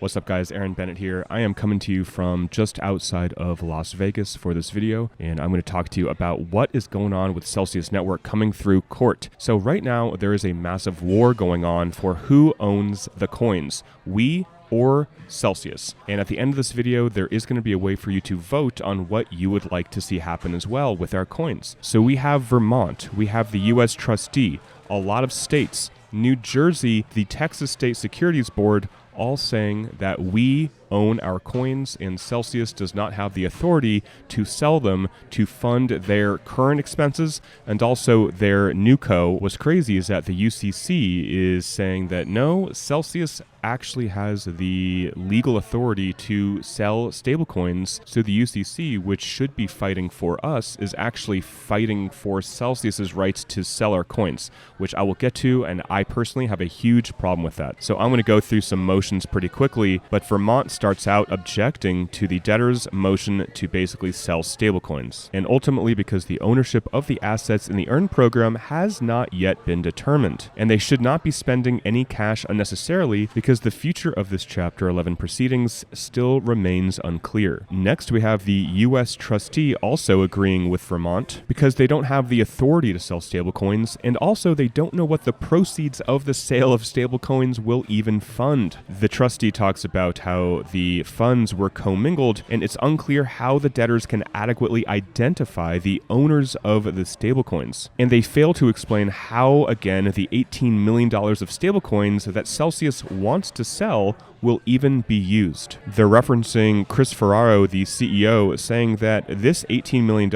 What's up guys, Aaron Bennett here. I am coming to you from just outside of Las Vegas for this video, and I'm going to talk to you about what is going on with Celsius Network coming through court. So right now, there is a massive war going on for who owns the coins, we or Celsius. And at the end of this video, there is going to be a way for you to vote on what you would like to see happen as well with our coins. So we have Vermont, we have the US Trustee, a lot of states, New Jersey, the Texas State Securities Board, all saying that we own our coins and Celsius does not have the authority to sell them to fund their current expenses and also their newco. What's crazy is that the UCC is saying that no, Celsius actually has the legal authority to sell stablecoins. So the UCC, which should be fighting for us, is actually fighting for Celsius's rights to sell our coins, which I will get to, and I personally have a huge problem with that. So I'm going to go through some motions pretty quickly, but Vermont starts out objecting to the debtor's motion to basically sell stablecoins, and ultimately because the ownership of the assets in the EARN program has not yet been determined, and they should not be spending any cash unnecessarily because the future of this Chapter 11 proceedings still remains unclear. Next, we have the U.S. Trustee also agreeing with Vermont because they don't have the authority to sell stablecoins, and also they don't know what the proceeds of the sale of stablecoins will even fund. The trustee talks about how the funds were commingled, and it's unclear how the debtors can adequately identify the owners of the stablecoins. And they fail to explain how, again, the $18 million of stablecoins that Celsius wants to sell will even be used. They're referencing Chris Ferraro, the CEO, saying that this $18 million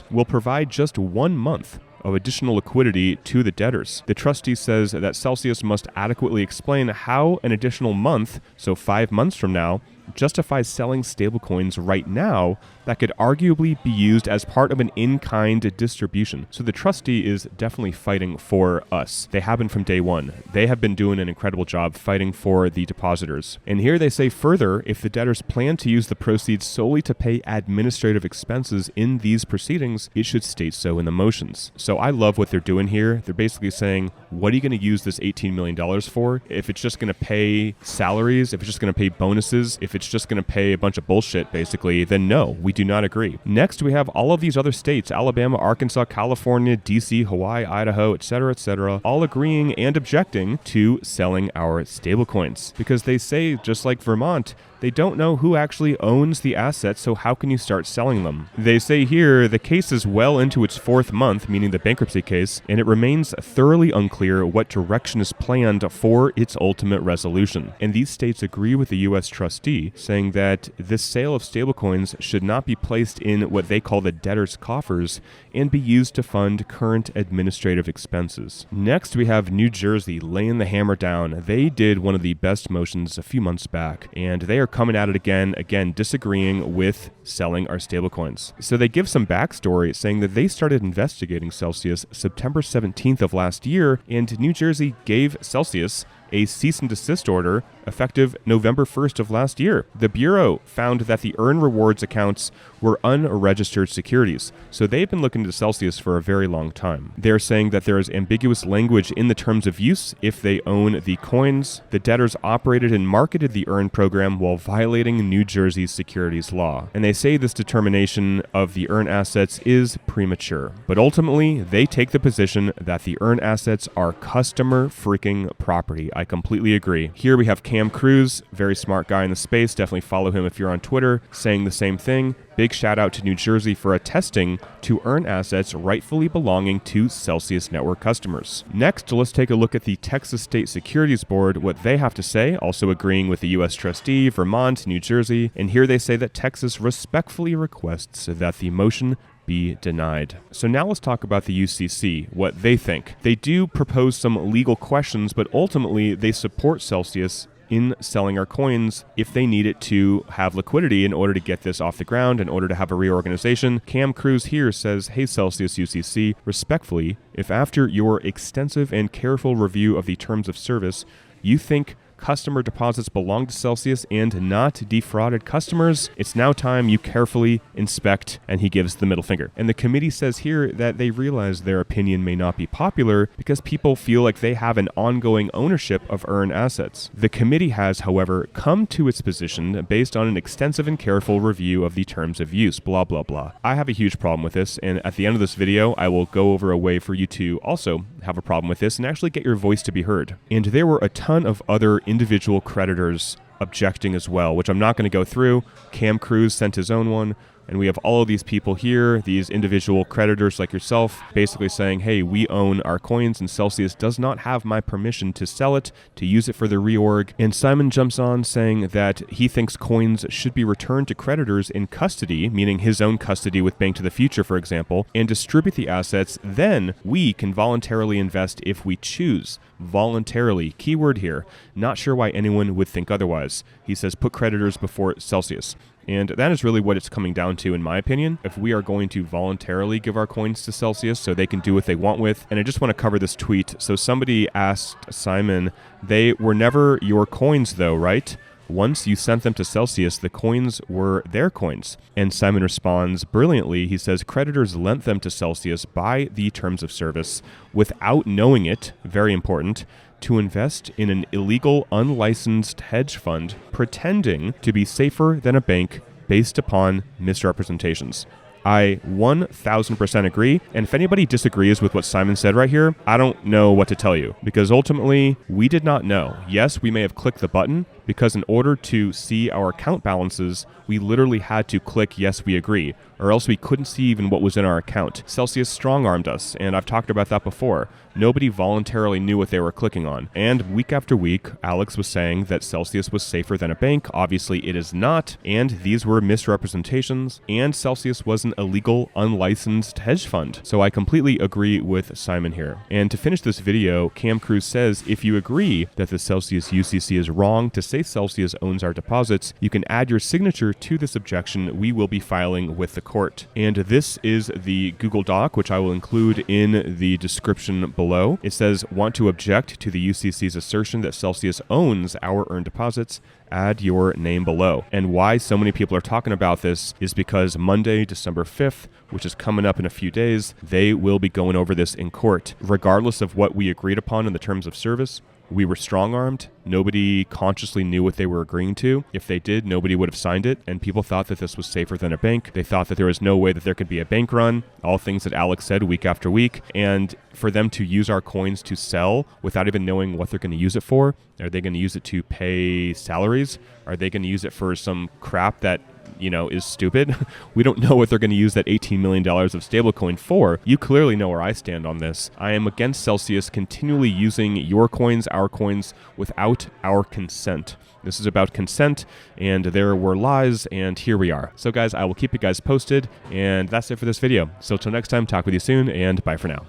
will provide just 1 month of additional liquidity to the debtors. The trustee says that Celsius must adequately explain how an additional month, so 5 months from now, justifies selling stablecoins right now that could arguably be used as part of an in-kind distribution. So the trustee is definitely fighting for us. They have been from day one. They have been doing an incredible job fighting for the depositors. And here they say further, if the debtors plan to use the proceeds solely to pay administrative expenses in these proceedings, it should state so in the motions. So I love what they're doing here. They're basically saying, what are you going to use this $18 million for? If it's just going to pay salaries, if it's just going to pay bonuses, if it's just going to pay a bunch of bullshit, basically, then no, we do not agree. Next, we have all of these other states, Alabama, Arkansas, California, DC, Hawaii, Idaho, etc., all agreeing and objecting to selling our stablecoins because they say, just like Vermont, they don't know who actually owns the assets, so how can you start selling them? They say here the case is well into its 4th month, meaning the bankruptcy case, and it remains thoroughly unclear what direction is planned for its ultimate resolution. And these states agree with the U.S. Trustee, saying that this sale of stablecoins should not be placed in what they call the debtor's coffers and be used to fund current administrative expenses. Next, we have New Jersey laying the hammer down. They did one of the best motions a few months back, and they are coming at it again disagreeing with selling our stablecoins. So they give some backstory saying that they started investigating Celsius September 17th of last year, and New Jersey gave Celsius a cease and desist order effective November 1st of last year. The Bureau found that the Earn Rewards accounts were unregistered securities, so they've been looking to Celsius for a very long time. They're saying that there is ambiguous language in the terms of use if they own the coins. The debtors operated and marketed the Earn program while violating New Jersey's securities law, and they say this determination of the Earn assets is premature. But ultimately, they take the position that the Earn assets are customer freaking property. I completely agree. Here we have Cam Cruz, very smart guy in the space. Definitely follow him if you're on Twitter, saying the same thing. Big shout out to New Jersey for attesting to Earn assets rightfully belonging to Celsius Network customers. Next, let's take a look at the Texas State Securities Board, what they have to say, also agreeing with the U.S. Trustee, Vermont, New Jersey. And here they say that Texas respectfully requests that the motion be denied. So now let's talk about the UCC, what they think. They do propose some legal questions, but ultimately they support Celsius in selling our coins if they need it to have liquidity in order to get this off the ground, in order to have a reorganization. Cam Cruz here says, hey Celsius UCC, respectfully, if after your extensive and careful review of the terms of service, you think customer deposits belong to Celsius and not defrauded customers. It's now time you carefully inspect, and he gives the middle finger. And the committee says here that they realize their opinion may not be popular because people feel like they have an ongoing ownership of earned assets. The committee has, however, come to its position based on an extensive and careful review of the terms of use, blah, blah, blah. I have a huge problem with this, and at the end of this video, I will go over a way for you to also have a problem with this and actually get your voice to be heard. And there were a ton of other individual creditors objecting as well, which I'm not going to go through. Cam Cruz sent his own one. And we have all of these people here, these individual creditors like yourself, basically saying, hey, we own our coins and Celsius does not have my permission to sell it, to use it for the reorg. And Simon jumps on saying that he thinks coins should be returned to creditors in custody, meaning his own custody with Bank to the Future, for example, and distribute the assets. Then we can voluntarily invest if we choose. Voluntarily, keyword here. Not sure why anyone would think otherwise. He says put creditors before Celsius. And that is really what it's coming down to, in my opinion. If we are going to voluntarily give our coins to Celsius so they can do what they want with. And I just want to cover this tweet. So somebody asked Simon, they were never your coins though, right? Once you sent them to Celsius, the coins were their coins. And Simon responds brilliantly. He says, creditors lent them to Celsius by the terms of service without knowing it, very important, to invest in an illegal, unlicensed hedge fund, pretending to be safer than a bank based upon misrepresentations. I 1000% agree, and if anybody disagrees with what Simon said right here, I don't know what to tell you, because ultimately, we did not know. Yes, we may have clicked the button, because in order to see our account balances, we literally had to click yes, we agree, or else we couldn't see even what was in our account. Celsius strong-armed us, and I've talked about that before. Nobody voluntarily knew what they were clicking on. And week after week, Alex was saying that Celsius was safer than a bank. Obviously, it is not, and these were misrepresentations, and Celsius was an illegal, unlicensed hedge fund. So I completely agree with Simon here. And to finish this video, Cam Cruz says, if you agree that the Celsius UCC is wrong to say Celsius owns our deposits, you can add your signature to this objection we will be filing with the court. And this is the Google Doc, which I will include in the description below. It says, want to object to the UCC's assertion that Celsius owns our earned deposits? Add your name below. And why so many people are talking about this is because Monday, December 5th, which is coming up in a few days, they will be going over this in court. Regardless of what we agreed upon in the terms of service, we were strong-armed. Nobody consciously knew what they were agreeing to. If they did, nobody would have signed it, and people thought that this was safer than a bank. They thought that there was no way that there could be a bank run, all things that Alex said week after week, and for them to use our coins to sell without even knowing what they're going to use it for. Are they going to use it to pay salaries? Are they going to use it for some crap that is stupid? We don't know what they're going to use that $18 million of stablecoin for. You clearly know where I stand on this. I am against Celsius continually using your coins, our coins, without our consent. This is about consent, and there were lies, and here we are. So guys, I will keep you guys posted, and that's it for this video. So till next time, talk with you soon, and bye for now.